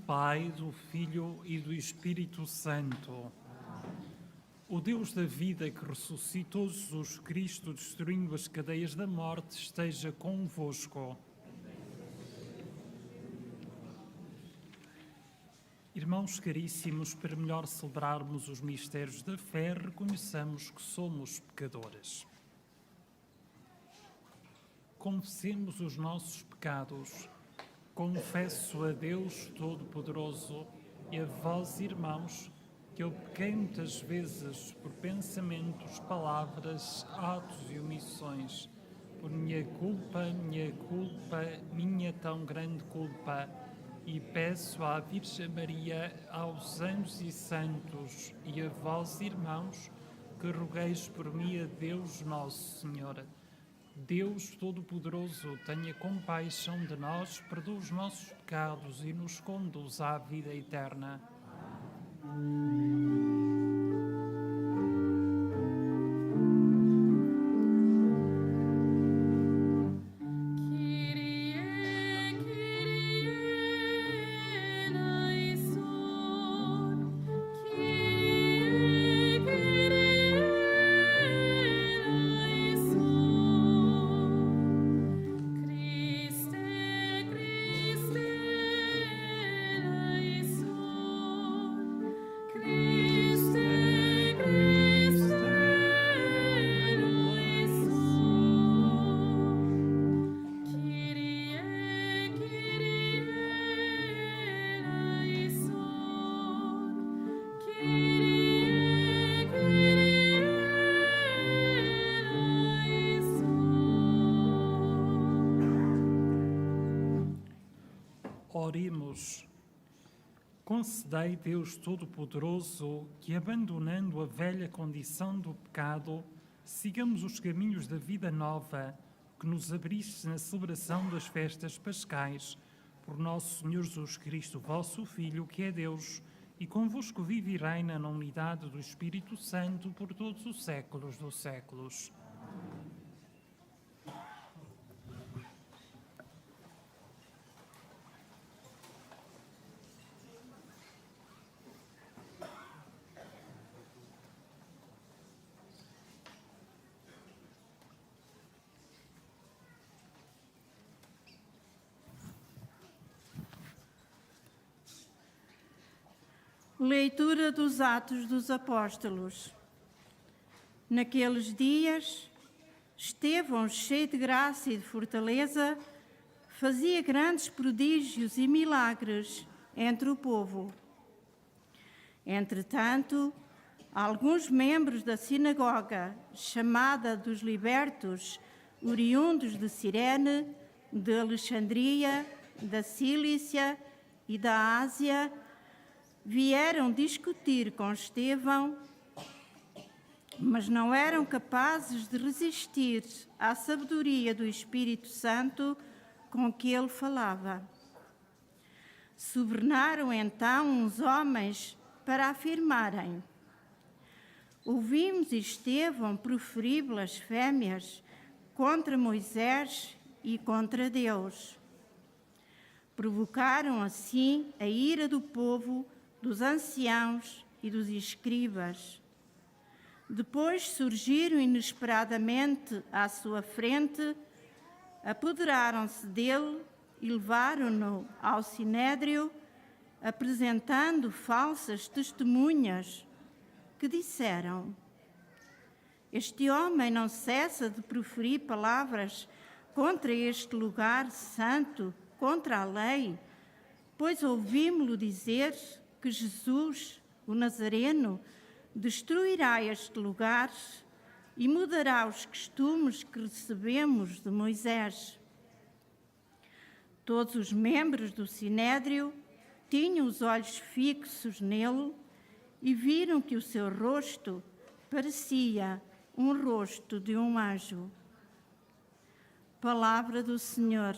Pai, do Filho e do Espírito Santo. O Deus da vida que ressuscitou Jesus Cristo, destruindo as cadeias da morte, esteja convosco. Irmãos caríssimos, para melhor celebrarmos os mistérios da fé, reconheçamos que somos pecadores. Confessemos os nossos pecados. Confesso a Deus Todo-Poderoso e a vós, irmãos, que eu pequei muitas vezes por pensamentos, palavras, atos e omissões, por minha culpa, minha tão grande culpa, e peço à Virgem Maria, aos anjos e santos e a vós, irmãos, que rogueis por mim a Deus Nosso Senhor. Deus Todo-Poderoso, tenha compaixão de nós, perdoa os nossos pecados e nos conduz à vida eterna. Oremos. Concedei, Deus Todo-Poderoso, que, abandonando a velha condição do pecado, sigamos os caminhos da vida nova que nos abriste na celebração das festas pascais, por nosso Senhor Jesus Cristo, vosso Filho, que é Deus, e convosco vive e reina na unidade do Espírito Santo por todos os séculos dos séculos. Leitura dos Atos dos Apóstolos. Naqueles dias, Estevão, cheio de graça e de fortaleza, fazia grandes prodígios e milagres entre o povo. Entretanto, alguns membros da sinagoga, chamada dos libertos, oriundos de Cirene, de Alexandria, da Cilícia e da Ásia, vieram discutir com Estevão, mas não eram capazes de resistir à sabedoria do Espírito Santo com que ele falava. Subornaram então uns homens para afirmarem: ouvimos Estevão proferir blasfémias contra Moisés e contra Deus. Provocaram assim a ira do povo, dos anciãos e dos escribas. Depois surgiram inesperadamente à sua frente, apoderaram-se dele e levaram-no ao sinédrio, apresentando falsas testemunhas que disseram: este homem não cessa de proferir palavras contra este lugar santo, contra a lei, pois ouvimos-lo dizer que Jesus, o Nazareno, destruirá este lugar e mudará os costumes que recebemos de Moisés. Todos os membros do sinédrio tinham os olhos fixos nele e viram que o seu rosto parecia um rosto de um anjo. Palavra do Senhor.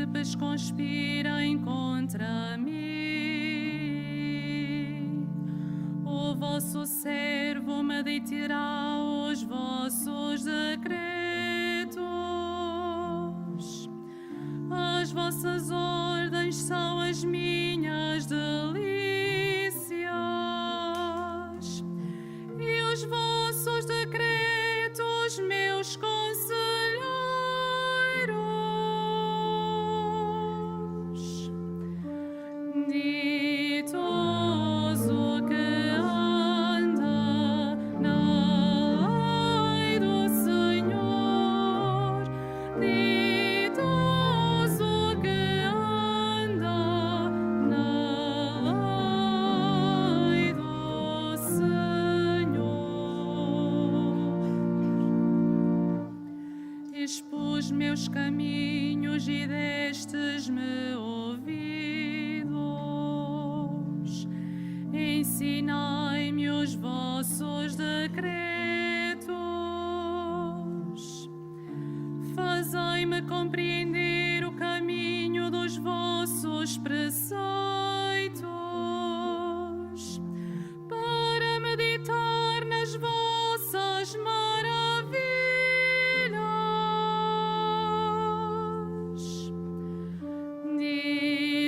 serpes conspirem contra mim. O vosso servo meditará os vossos decretos. As vossas ordens são as minhas delícias, e os vossos decretos, meus conselheiros. Ditoso que anda na lei do Senhor, ditoso que anda na lei do Senhor. Expus meus caminhos e destes-me ouvidos. Ensinai-me os vossos decretos. Fazei-me compreender o caminho dos vossos preceitos, para meditar nas vossas maravilhas.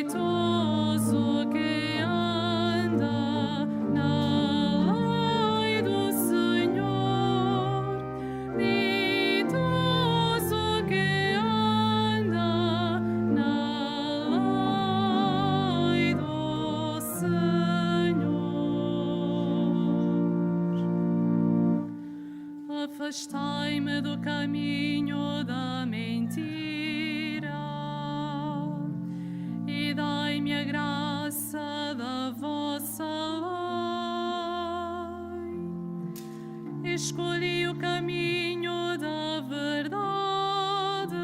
Ditoso que anda na lei do Senhor, ditoso que anda na lei do Senhor. Afastai-me do caminho da mentira e dai-me a graça da vossa lei. Escolhi o caminho da verdade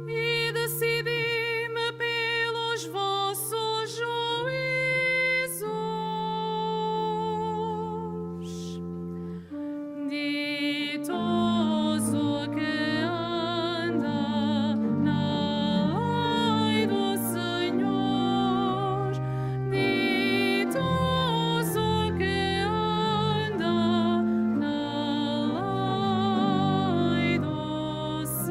e decidi-me pelos vossos juízos. Ditoso que anda na lei do Senhor, ditoso que anda na lei do Senhor.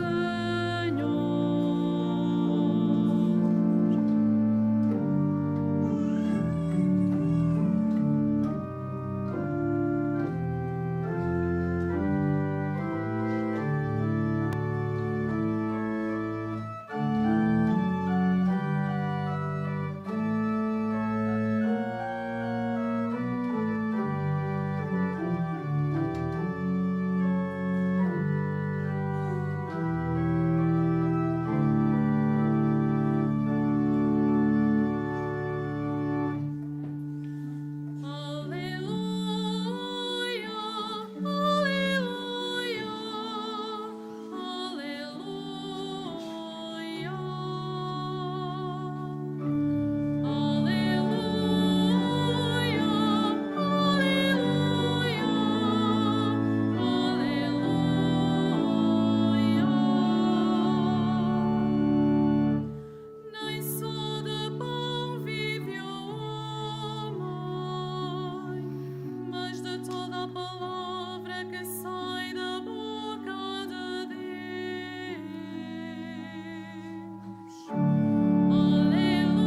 Aleluia, aleluia, nem só de pão vive o homem, mas de toda a palavra que sai da boca de Deus. Aleluia,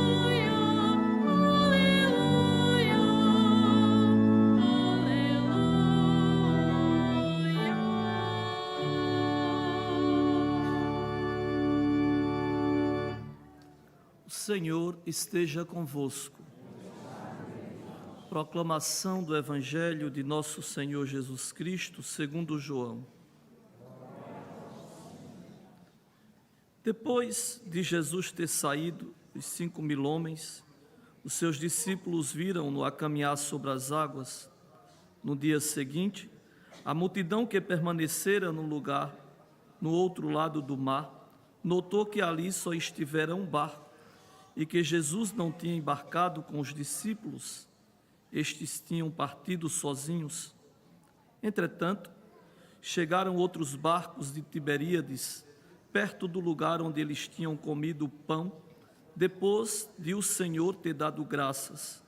aleluia, aleluia. O Senhor esteja convosco. Proclamação do Evangelho de Nosso Senhor Jesus Cristo, segundo João. Depois de Jesus ter saído dos 5.000 homens, os seus discípulos viram-no a caminhar sobre as águas. No dia seguinte, a multidão que permanecera no lugar, no outro lado do mar, notou que ali só estivera um barco e que Jesus não tinha embarcado com os discípulos. Estes tinham partido sozinhos. Entretanto, chegaram outros barcos de Tiberíades, perto do lugar onde eles tinham comido o pão, depois de o Senhor ter dado graças.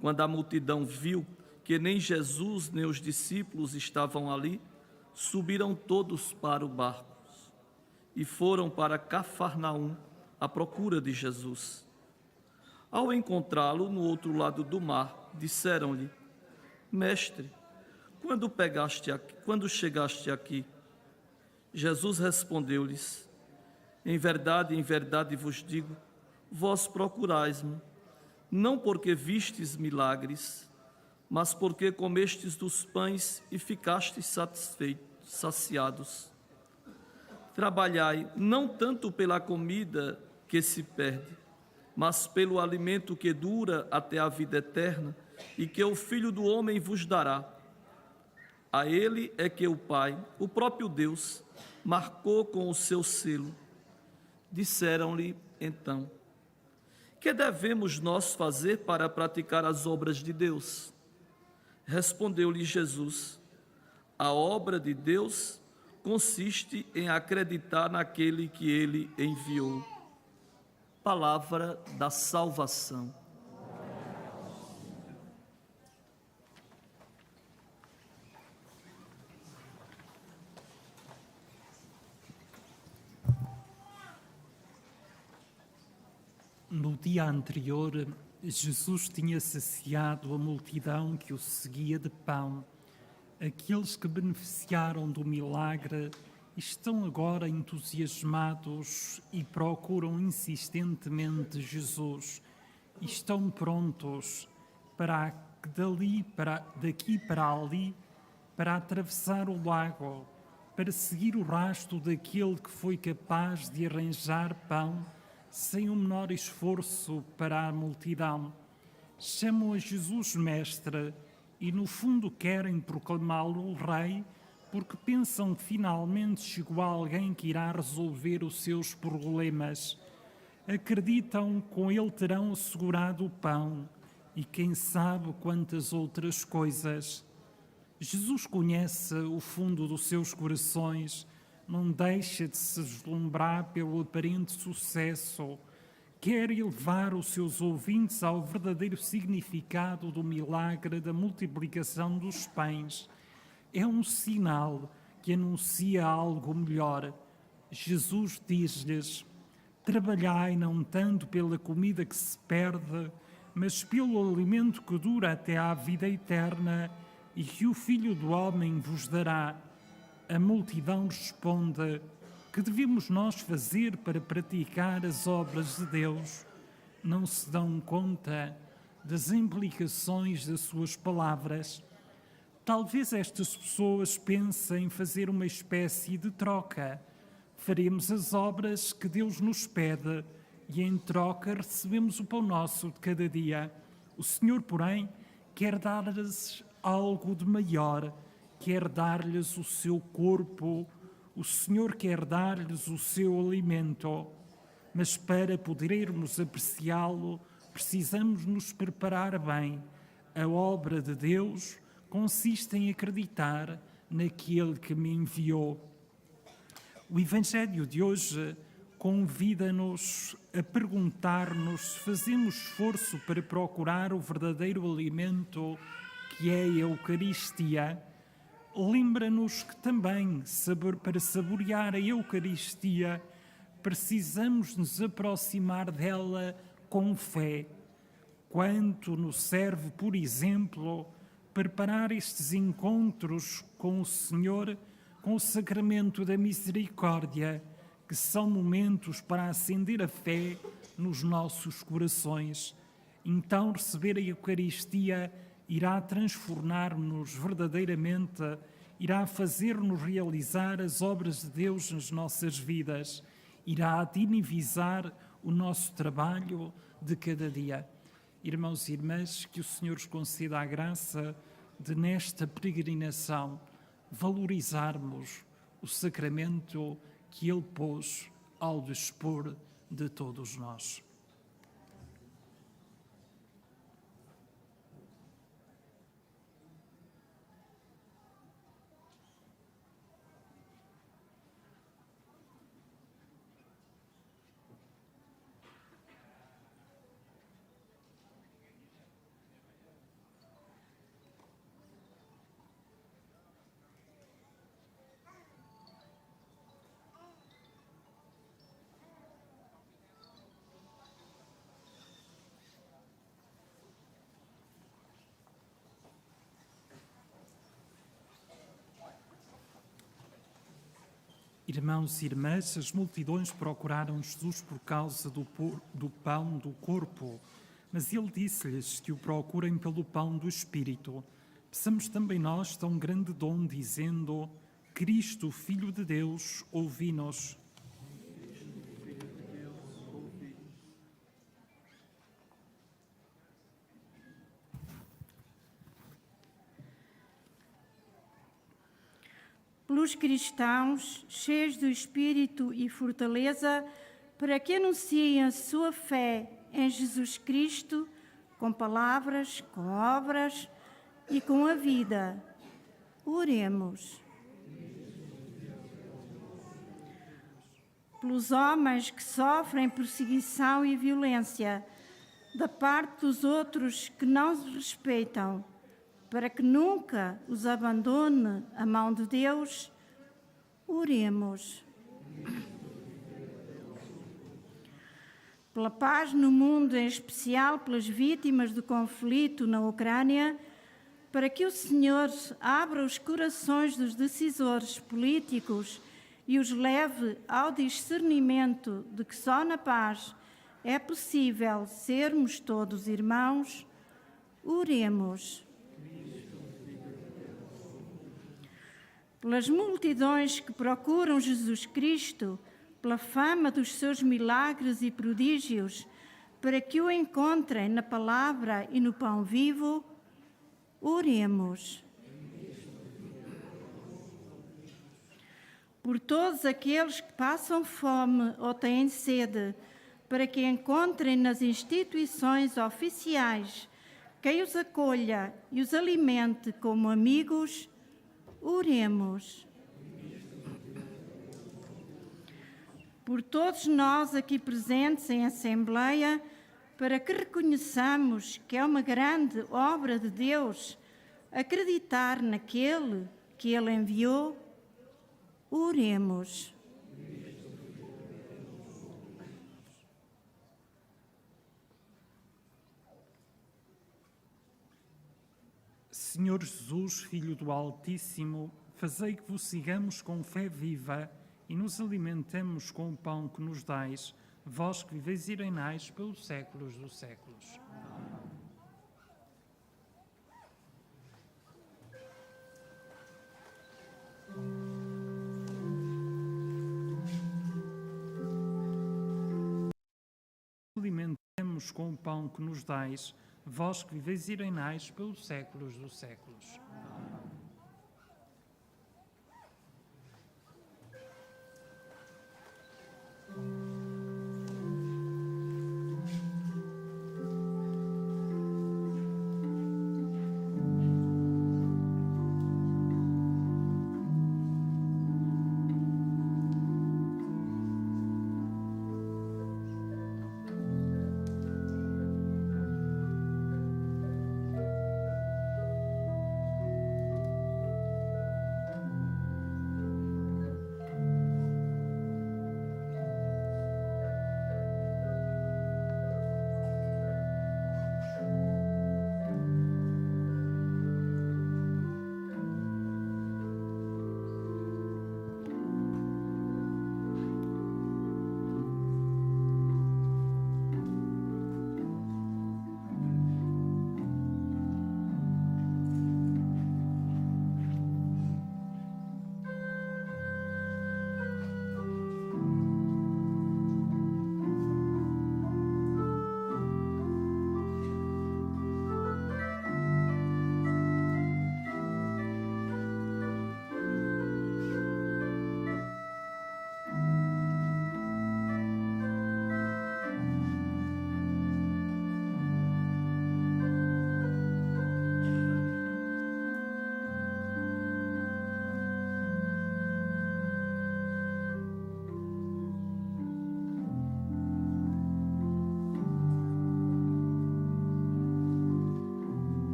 Quando a multidão viu que nem Jesus nem os discípulos estavam ali, subiram todos para o barco e foram para Cafarnaum à procura de Jesus. Ao encontrá-lo no outro lado do mar, disseram-lhe: Mestre, quando chegaste aqui? Jesus respondeu-lhes: em verdade vos digo, vós procurais-me, não porque vistes milagres, mas porque comestes dos pães e ficastes saciados. Trabalhai não tanto pela comida que se perde, mas pelo alimento que dura até a vida eterna e que o Filho do Homem vos dará. A ele é que o Pai, o próprio Deus, marcou com o seu selo. Disseram-lhe então: que devemos nós fazer para praticar as obras de Deus? Respondeu-lhe Jesus: a obra de Deus consiste em acreditar naquele que ele enviou. Palavra da salvação. No dia anterior, Jesus tinha saciado a multidão que o seguia de pão. Aqueles que beneficiaram do milagre estão agora entusiasmados e procuram insistentemente Jesus. Estão prontos daqui para ali, para atravessar o lago, para seguir o rastro daquele que foi capaz de arranjar pão sem o menor esforço para a multidão. Chamam a Jesus Mestre e, no fundo, querem proclamá-lo Rei, porque pensam que finalmente chegou alguém que irá resolver os seus problemas. Acreditam que com ele terão assegurado o pão e quem sabe quantas outras coisas. Jesus conhece o fundo dos seus corações, não deixa de se deslumbrar pelo aparente sucesso, quer elevar os seus ouvintes ao verdadeiro significado do milagre da multiplicação dos pães. É um sinal que anuncia algo melhor. Jesus diz-lhes: trabalhai não tanto pela comida que se perde, mas pelo alimento que dura até à vida eterna e que o Filho do Homem vos dará. A multidão responde: que devemos nós fazer para praticar as obras de Deus? Não se dão conta das implicações das suas palavras. Talvez estas pessoas pensem fazer uma espécie de troca. Faremos as obras que Deus nos pede e em troca recebemos o pão nosso de cada dia. O Senhor, porém, quer dar-lhes algo de maior, quer dar-lhes o seu corpo, o Senhor quer dar-lhes o seu alimento. Mas para podermos apreciá-lo, precisamos nos preparar bem. A obra de Deus consiste em acreditar naquele que me enviou. O Evangelho de hoje convida-nos a perguntar-nos se fazemos esforço para procurar o verdadeiro alimento que é a Eucaristia. Lembra-nos que também, para saborear a Eucaristia, precisamos nos aproximar dela com fé. Quanto nos serve, por exemplo, preparar estes encontros com o Senhor, com o sacramento da misericórdia, que são momentos para acender a fé nos nossos corações. Então, receber a Eucaristia irá transformar-nos verdadeiramente, irá fazer-nos realizar as obras de Deus nas nossas vidas, irá dinamizar o nosso trabalho de cada dia. Irmãos e irmãs, que o Senhor nos conceda a graça de, nesta peregrinação, valorizarmos o sacramento que Ele pôs ao dispor de todos nós. Irmãos e irmãs, as multidões procuraram Jesus por causa do pão do corpo, mas ele disse-lhes que o procurem pelo pão do Espírito. Peçamos também nós tão grande dom, dizendo: Cristo, Filho de Deus, ouvi-nos. Pelos cristãos, cheios do Espírito e fortaleza, para que anunciem a sua fé em Jesus Cristo, com palavras, com obras e com a vida. Oremos. Pelos homens que sofrem perseguição e violência da parte dos outros que não os respeitam, para que nunca os abandone a mão de Deus, oremos. Pela paz no mundo, em especial pelas vítimas do conflito na Ucrânia, para que o Senhor abra os corações dos decisores políticos e os leve ao discernimento de que só na paz é possível sermos todos irmãos, oremos. Pelas multidões que procuram Jesus Cristo, pela fama dos seus milagres e prodígios, para que o encontrem na palavra e no pão vivo, oremos. Por todos aqueles que passam fome ou têm sede, para que encontrem nas instituições oficiais quem os acolha e os alimente como amigos, oremos. Por todos nós aqui presentes em Assembleia, para que reconheçamos que é uma grande obra de Deus acreditar naquele que Ele enviou, oremos. Senhor Jesus, Filho do Altíssimo, fazei que vos sigamos com fé viva e nos alimentemos com o pão que nos dais, vós que viveis e reinais pelos séculos dos séculos. Alimentemos com o pão que nos dais, vós que viveis e reinais pelos séculos dos séculos.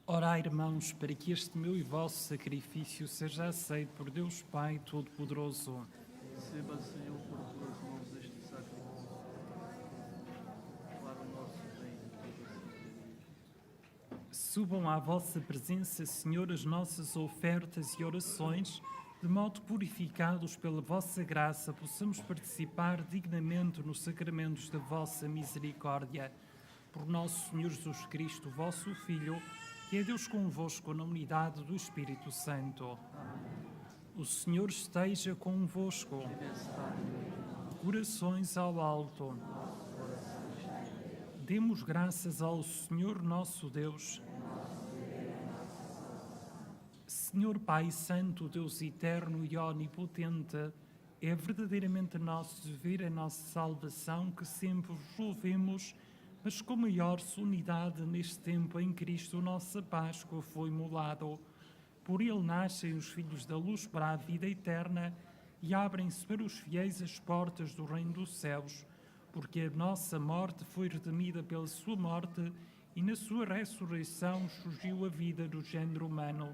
Orai, irmãos, para que este meu e vosso sacrifício seja aceito por Deus Pai Todo-Poderoso. Receba, Senhor, por tuas mãos este sacrifício, para o nosso bem e todo o Subam à vossa presença, Senhor, as nossas ofertas e orações, de modo que, purificados pela vossa graça, possamos participar dignamente nos sacramentos da vossa misericórdia. Por nosso Senhor Jesus Cristo, vosso Filho, que é Deus convosco na unidade do Espírito Santo. O Senhor esteja convosco. Corações ao alto. Demos graças ao Senhor nosso Deus. Senhor Pai Santo, Deus eterno e onipotente, é verdadeiramente nosso dever, a nossa salvação, que sempre vos louvemos, mas com maior solenidade neste tempo em Cristo, nossa Páscoa foi molado. Por ele nascem os filhos da luz para a vida eterna e abrem-se para os fiéis as portas do reino dos céus, porque a nossa morte foi redimida pela sua morte e na sua ressurreição surgiu a vida do género humano.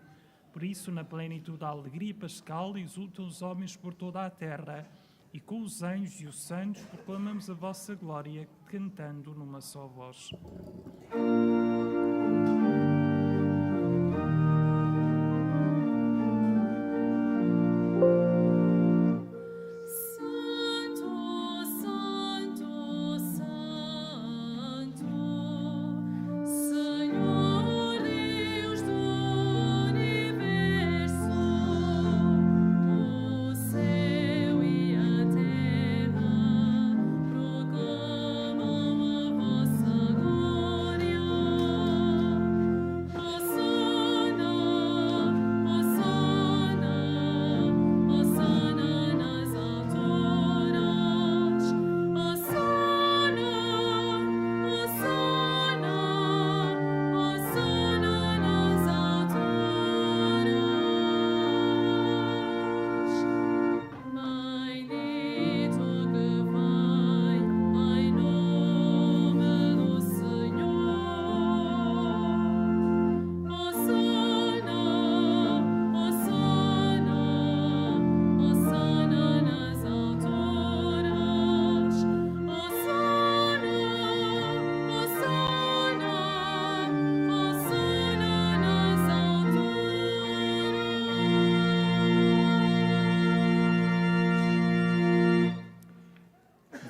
Por isso, na plenitude da alegria pascal, exultam os homens por toda a terra, e com os anjos e os santos proclamamos a vossa glória, cantando numa só voz.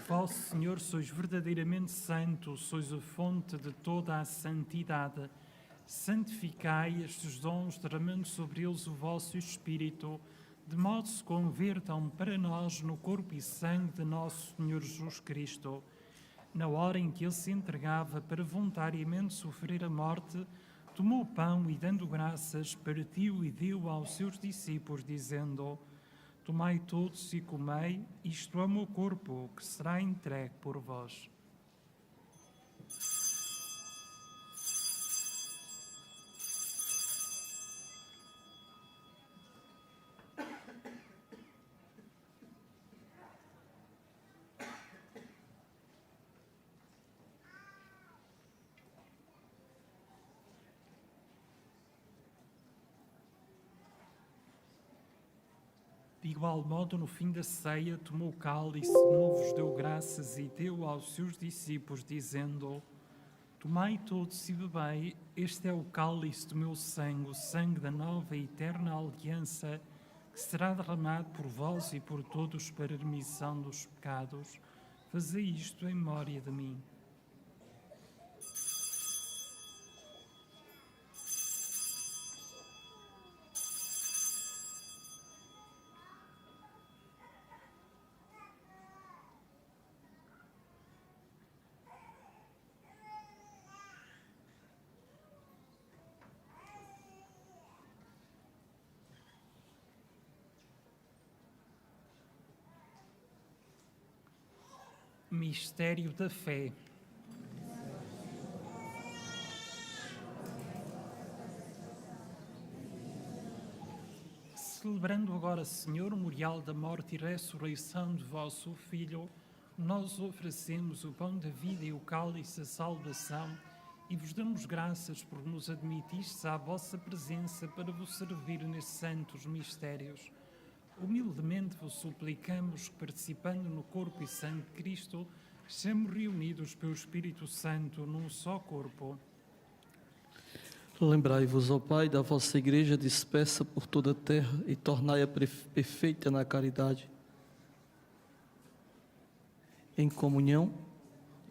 Vós, Senhor, sois verdadeiramente santo, sois a fonte de toda a santidade. Santificai estes dons, derramando sobre eles o vosso Espírito, de modo que se convertam para nós no corpo e sangue de nosso Senhor Jesus Cristo. Na hora em que ele se entregava para voluntariamente sofrer a morte, tomou o pão e, dando graças, partiu e deu aos seus discípulos, dizendo: Tomai todos e comei, isto é o meu corpo, que será entregue por vós. De igual modo, no fim da ceia, tomou o cálice, de novo vos deu graças e deu aos seus discípulos, dizendo: Tomai todos e bebei, este é o cálice do meu sangue, o sangue da nova e eterna aliança, que será derramado por vós e por todos para a remissão dos pecados. Fazei isto em memória de mim. Mistério da fé. Celebrando agora, Senhor, o memorial da morte e ressurreição de vosso Filho, nós oferecemos o pão da vida e o cálice da salvação e vos damos graças por nos admitistes à vossa presença para vos servir nestes santos mistérios. Humildemente vos suplicamos que, participando no corpo e sangue de Cristo, sejamos reunidos pelo Espírito Santo num só corpo. Lembrai-vos, ó Pai, da vossa Igreja dispersa por toda a terra e tornai-a perfeita na caridade. Em comunhão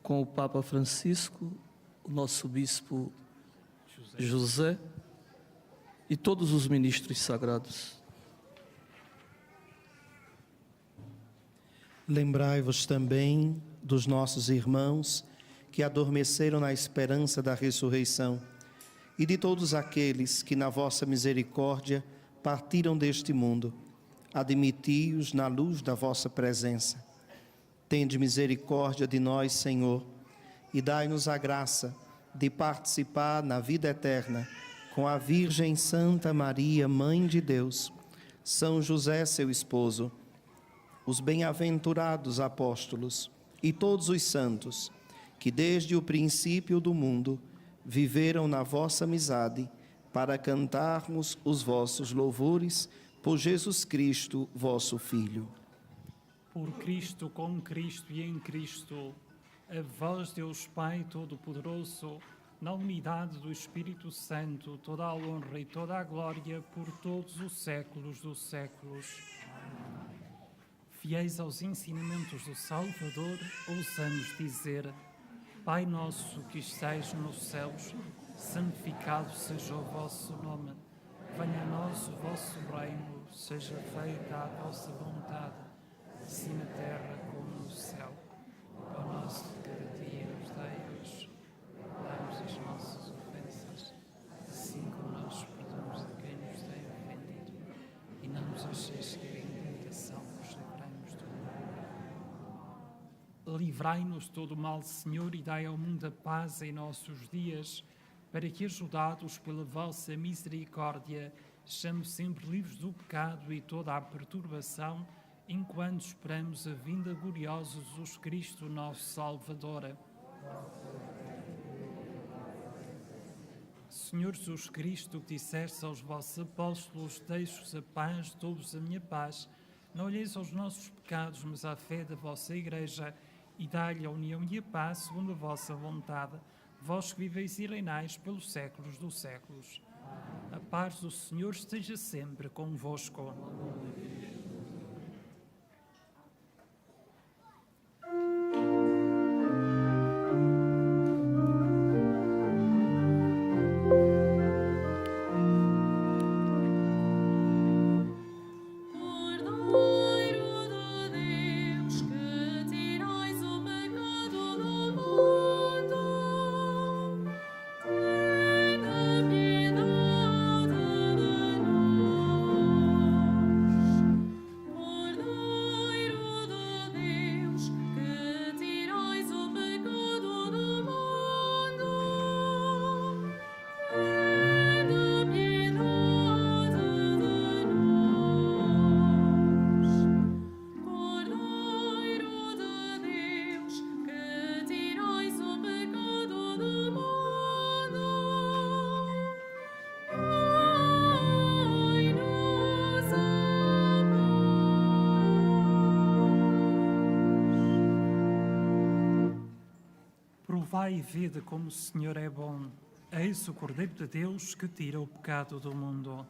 com o Papa Francisco, o nosso Bispo José e todos os ministros sagrados. Lembrai-vos também dos nossos irmãos que adormeceram na esperança da ressurreição e de todos aqueles que, na vossa misericórdia, partiram deste mundo. Admiti-os na luz da vossa presença. Tende misericórdia de nós, Senhor, e dai-nos a graça de participar na vida eterna com a Virgem Santa Maria, Mãe de Deus, São José, seu esposo, os bem-aventurados apóstolos e todos os santos, que desde o princípio do mundo viveram na vossa amizade, para cantarmos os vossos louvores por Jesus Cristo, vosso Filho. Por Cristo, com Cristo e em Cristo, a vós, Deus Pai Todo-Poderoso, na unidade do Espírito Santo, toda a honra e toda a glória por todos os séculos dos séculos. Fiéis aos ensinamentos do Salvador, ousamos dizer: Pai nosso que estais nos céus, santificado seja o vosso nome. Venha a nós o vosso reino, seja feita a vossa vontade, assim na terra como no céu. O pão nosso de cada dia nos dai hoje. Dai-nos as nossas ofensas, assim como nós perdoamos a quem nos tem ofendido. E não nos deixeis cair em tentação, mas livrai-nos do mal. Livrai-nos de todo o mal, Senhor, e dai ao mundo a paz em nossos dias, para que, ajudados pela vossa misericórdia, sejamos sempre livres do pecado e toda a perturbação, enquanto esperamos a vinda gloriosa de Jesus Cristo, nosso Salvador. Senhor Jesus Cristo, que disseste aos vossos apóstolos: deixo-vos a paz, dou-vos a minha paz. Não olheis aos nossos pecados, mas à fé da vossa Igreja, e dai-lhe a união e a paz segundo a vossa vontade, vós que viveis e reinais pelos séculos dos séculos. A paz do Senhor esteja sempre convosco. Provai e vede como o Senhor é bom. Eis o Cordeiro de Deus que tira o pecado do mundo.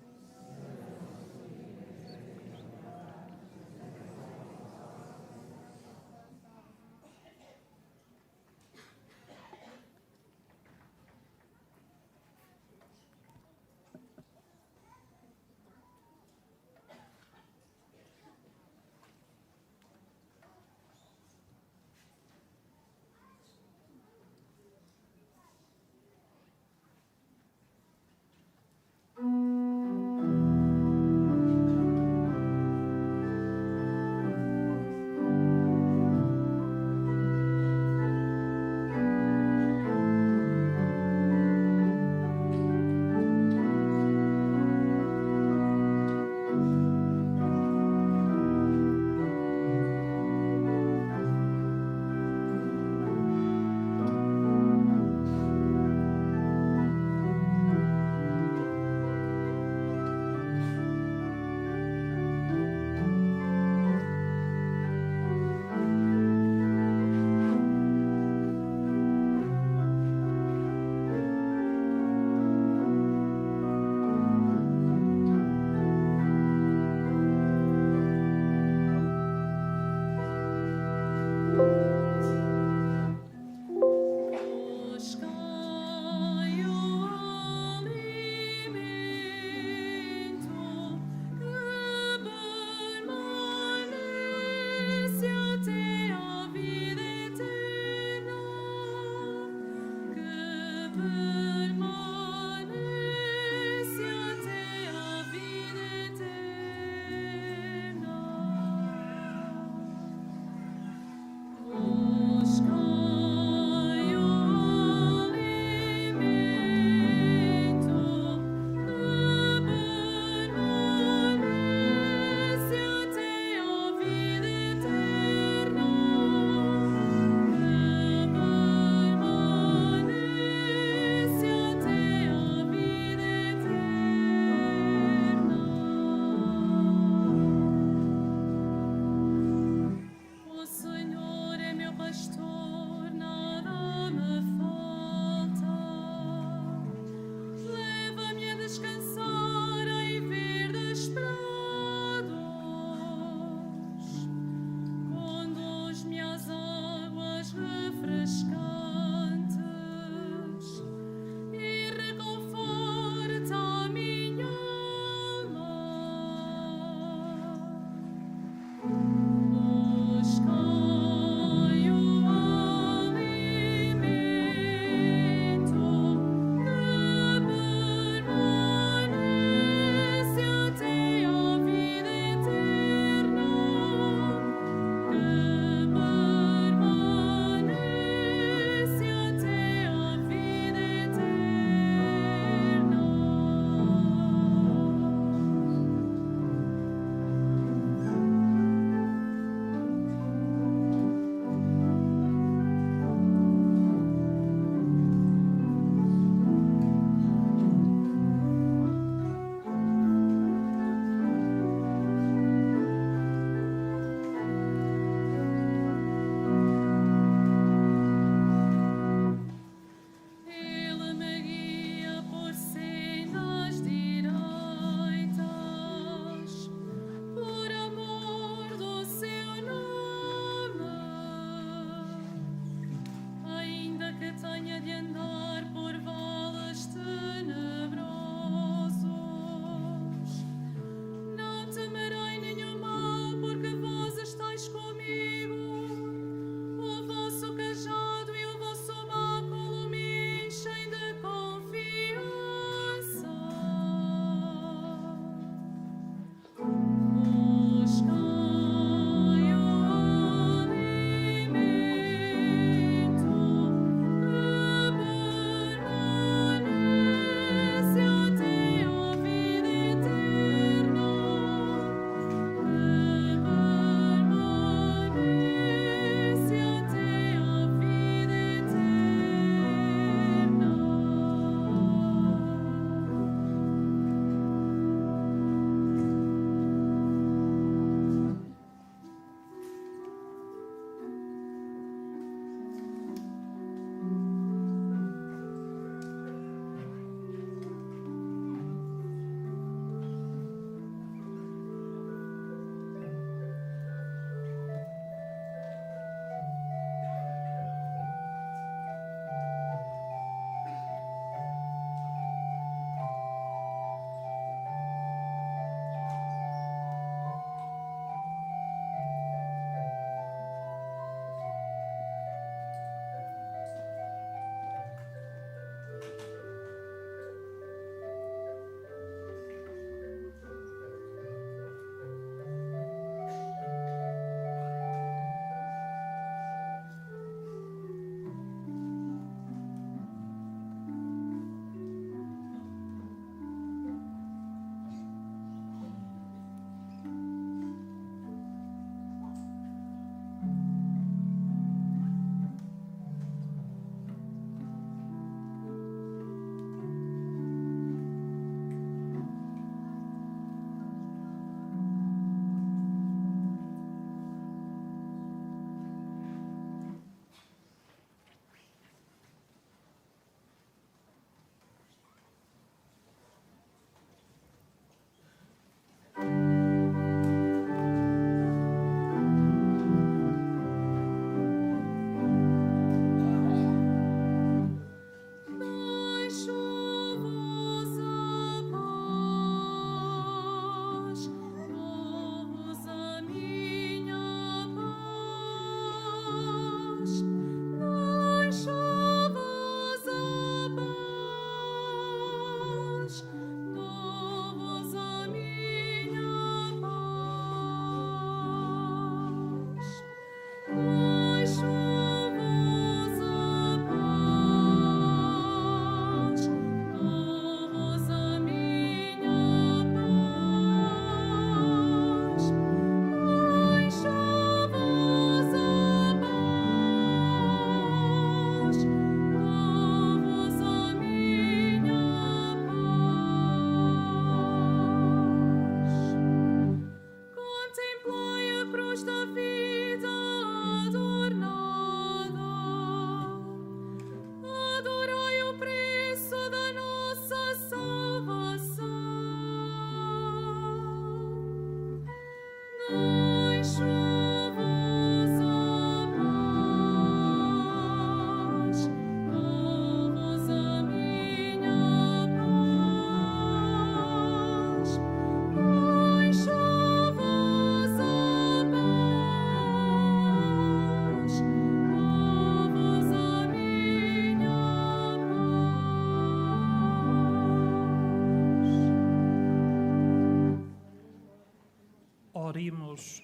Oremos.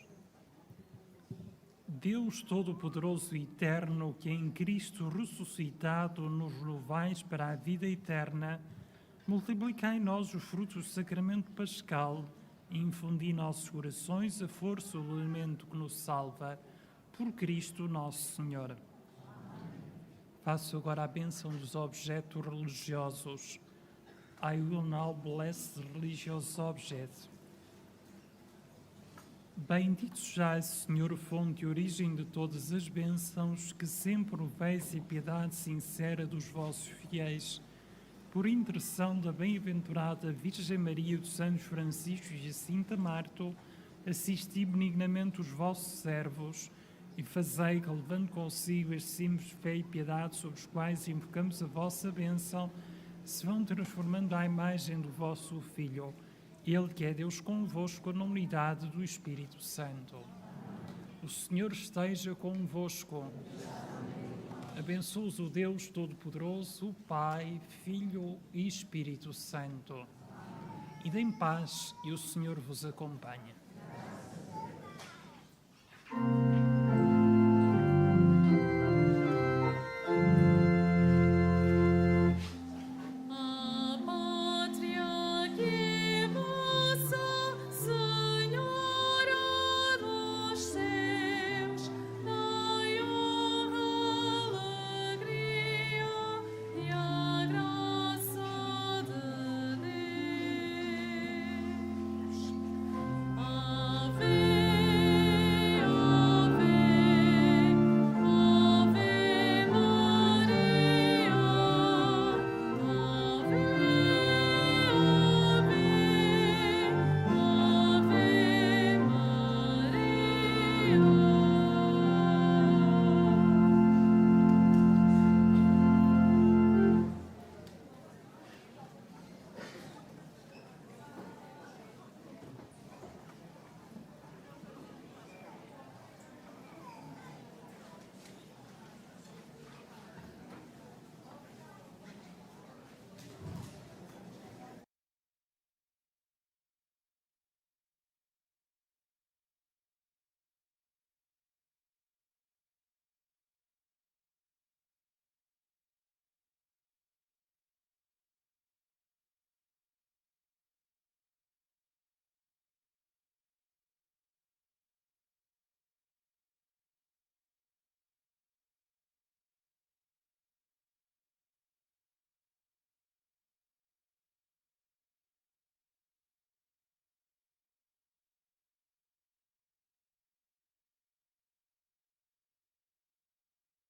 Deus Todo-Poderoso e Eterno, que em Cristo ressuscitado nos renovais para a vida eterna, multiplicai em nós os frutos do sacramento pascal e infundi em nossos corações a força do alimento que nos salva. Por Cristo nosso Senhor. Faço agora a bênção dos objetos religiosos. I will now bless the religious objects. Bendito sejas, Senhor, fonte e origem de todas as bênçãos, que sempre proveis a piedade sincera dos vossos fiéis. Por intercessão da bem-aventurada Virgem Maria, dos Santos Francisco e Jacinta Marto, assisti benignamente os vossos servos e fazei que, levando consigo estes símbolos de fé e piedade sobre os quais invocamos a vossa bênção, se vão transformando à imagem do vosso Filho, Ele que é Deus convosco na unidade do Espírito Santo. O Senhor esteja convosco. Abençoe-os o Deus Todo-Poderoso, o Pai, Filho e Espírito Santo. E deem paz e o Senhor vos acompanhe.